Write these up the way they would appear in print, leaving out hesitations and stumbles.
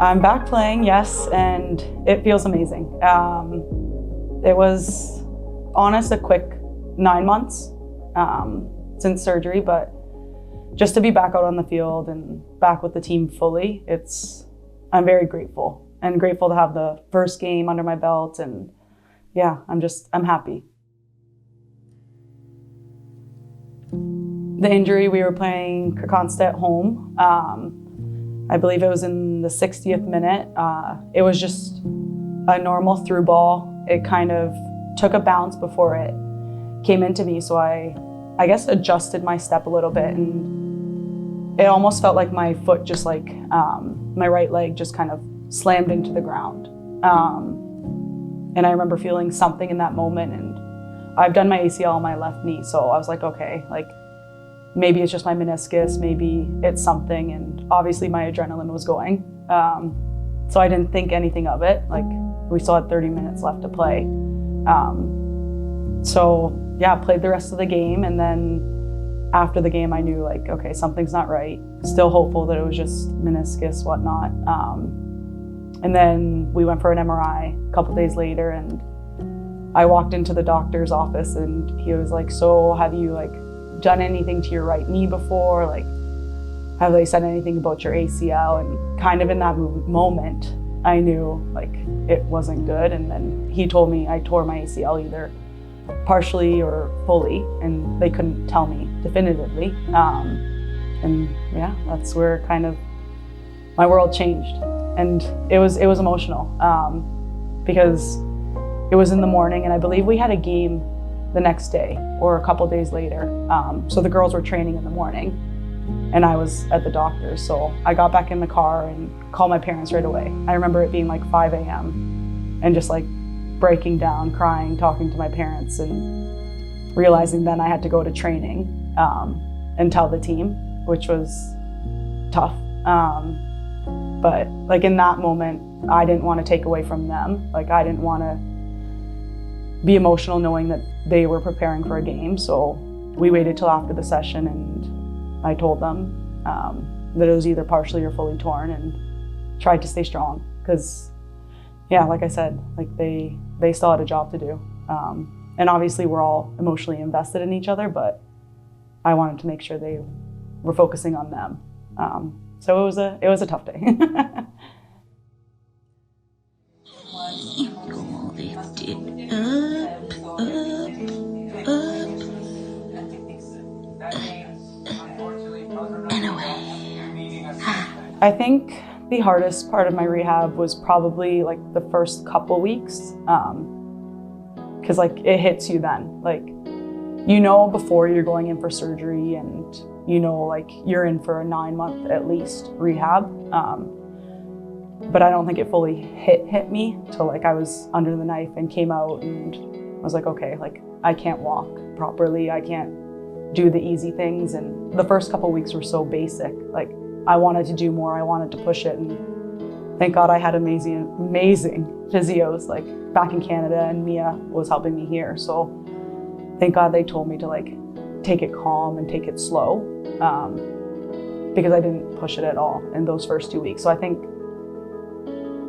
I'm back playing, yes, and it feels amazing. It was, a quick 9 months since surgery, but just to be back out on the field and back with the team fully, I'm very grateful and grateful to have the first game under my belt, and yeah, I'm happy. The injury, we were playing Kristianstad at home. I believe it was in the 60th minute. It was just a normal through ball. It kind of took a bounce before it came into me, so I guess adjusted my step a little bit, and it almost felt like my foot just my right leg just kind of slammed into the ground. And I remember feeling something in that moment, and I've done my ACL on my left knee, so I was like, okay, maybe it's just my meniscus, maybe it's something, and obviously my adrenaline was going. So I didn't think anything of it. We still had 30 minutes left to play. So yeah, played the rest of the game, and then after the game I knew okay, something's not right. Still hopeful that it was just meniscus, whatnot. And then we went for an MRI a couple days later, and I walked into the doctor's office and he was like, so have you done anything to your right knee before? Have they said anything about your ACL? And kind of in that moment, I knew it wasn't good. And then he told me I tore my ACL either partially or fully, and they couldn't tell me definitively. And yeah, that's where kind of my world changed. And it was emotional because it was in the morning, and I believe we had a game the next day or a couple days later. So the girls were training in the morning and I was at the doctor's. So I got back in the car and called my parents right away. I remember it being 5 a.m. and just breaking down, crying, talking to my parents, and realizing then I had to go to training and tell the team, which was tough. But in that moment, I didn't want to take away from them. I didn't want to be emotional knowing that they were preparing for a game. So we waited till after the session, and I told them that it was either partially or fully torn, and tried to stay strong because, yeah, like I said, they still had a job to do. And obviously we're all emotionally invested in each other, but I wanted to make sure they were focusing on them. So it was a tough day. I think the hardest part of my rehab was probably the first couple weeks, because it hits you then. Before you're going in for surgery, and you're in for a 9-month at least rehab. But I don't think it fully hit me till I was under the knife and came out, and I was okay, I can't walk properly, I can't do the easy things. And the first couple weeks were so basic. I wanted to do more, I wanted to push it, and thank God I had amazing physios back in Canada, and Mia was helping me here. So thank God they told me to take it calm and take it slow, because I didn't push it at all in those first 2 weeks. So I think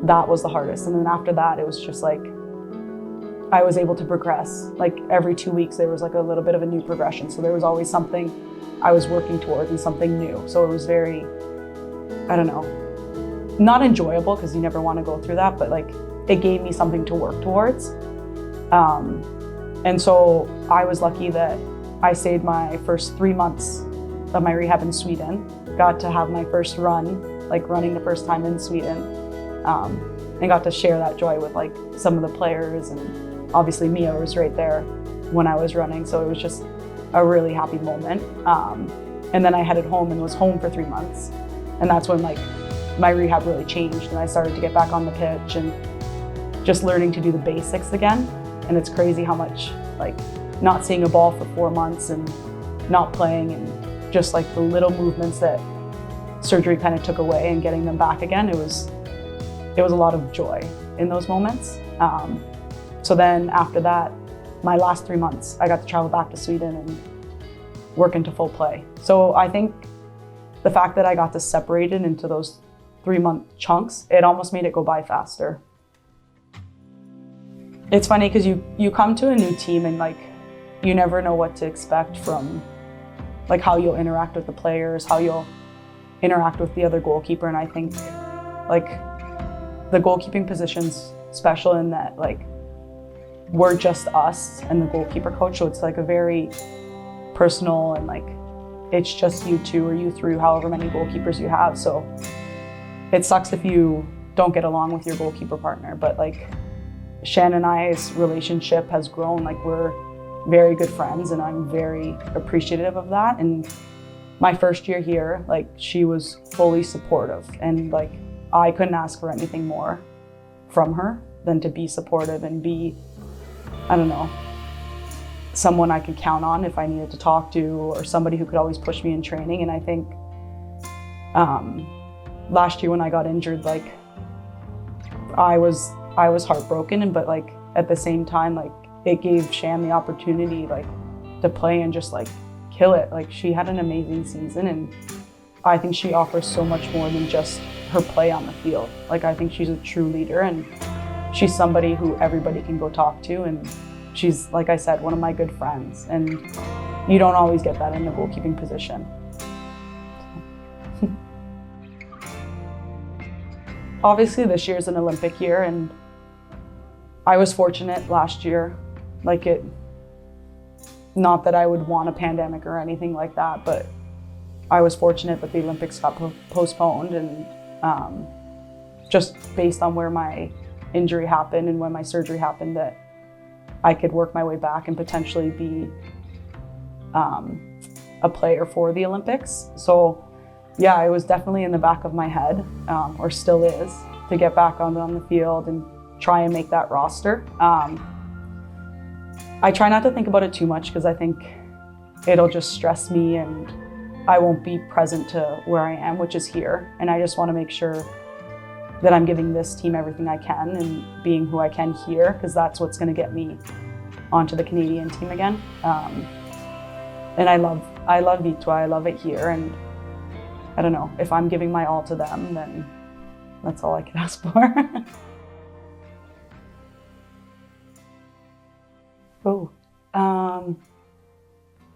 that was the hardest. And then after that, it was just I was able to progress. Every 2 weeks, there was a little bit of a new progression. So there was always something I was working towards and something new. So it was very, I don't know, not enjoyable because you never want to go through that, but it gave me something to work towards. And so I was lucky that I stayed my first 3 months of my rehab in Sweden, got to have my first run, running the first time in Sweden, and got to share that joy with some of the players, and obviously Mia was right there when I was running, so it was just a really happy moment. And then I headed home and was home for 3 months, and that's when my rehab really changed, and I started to get back on the pitch and just learning to do the basics again. And it's crazy how much not seeing a ball for 4 months and not playing, and just the little movements that surgery kind of took away, and getting them back again, it was a lot of joy in those moments. So then after that, my last 3 months, I got to travel back to Sweden and work into full play. So I think the fact that I got to separate it into those 3-month chunks, it almost made it go by faster. It's funny because you come to a new team and like you never know what to expect from like how you'll interact with the players, how you'll interact with the other goalkeeper. And I think like the goalkeeping position's special in that like we're just us and the goalkeeper coach, so it's like a very personal and like it's just you two or you three, however many goalkeepers you have. So it sucks if you don't get along with your goalkeeper partner, but like Shan and I's relationship has grown. Like we're very good friends and I'm very appreciative of that. And my first year here, like she was fully supportive and like I couldn't ask for anything more from her than to be supportive and be, I don't know, someone I could count on if I needed to talk to, or somebody who could always push me in training. And I think last year when I got injured, like I was heartbroken, but like at the same time, like it gave Shan the opportunity like to play and just like kill it. Like she had an amazing season and I think she offers so much more than just her play on the field. Like I think she's a true leader and she's somebody who everybody can go talk to, and she's, like I said, one of my good friends, and you don't always get that in the goalkeeping position. Obviously this year's an Olympic year and I was fortunate last year, like not that I would want a pandemic or anything like that, but I was fortunate that the Olympics got postponed, and just based on where my injury happened and when my surgery happened, that I could work my way back and potentially be a player for the Olympics. So yeah, it was definitely in the back of my head, or still is, to get back on the field and try and make that roster. I try not to think about it too much because I think it'll just stress me and I won't be present to where I am, which is here. And I just want to make sure that I'm giving this team everything I can and being who I can here, because that's what's going to get me onto the Canadian team again. And I love Vittsjö, I love it here, and I don't know, if I'm giving my all to them, then that's all I can ask for.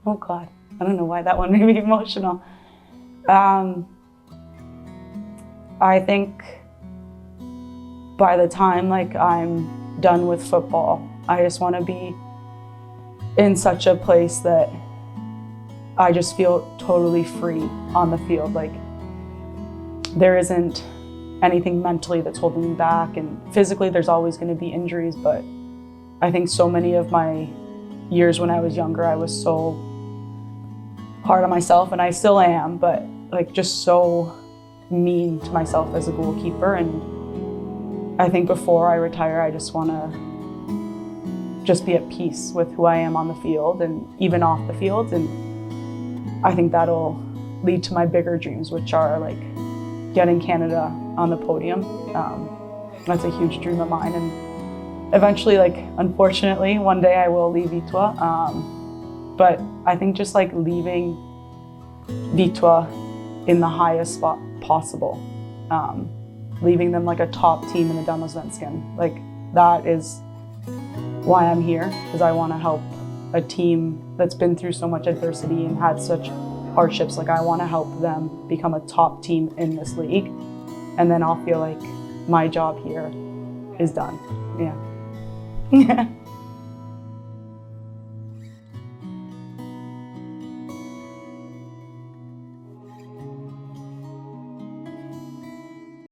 Oh God, I don't know why that one made me emotional. I think by the time like I'm done with football, I just want to be in such a place that I just feel totally free on the field. Like there isn't anything mentally that's holding me back, and physically there's always going to be injuries, but I think so many of my years when I was younger, I was so hard on myself, and I still am, but like just so mean to myself as a goalkeeper. And I think before I retire, I just want to just be at peace with who I am on the field and even off the field. And I think that'll lead to my bigger dreams, which are like getting Canada on the podium. That's a huge dream of mine. And eventually, like, unfortunately, one day I will leave Vittsjö. But I think just like leaving Vittsjö in the highest spot possible, leaving them like a top team in the Damallsvenskan. Like that is why I'm here, because I want to help a team that's been through so much adversity and had such hardships. Like I want to help them become a top team in this league, and then I'll feel like my job here is done. Yeah.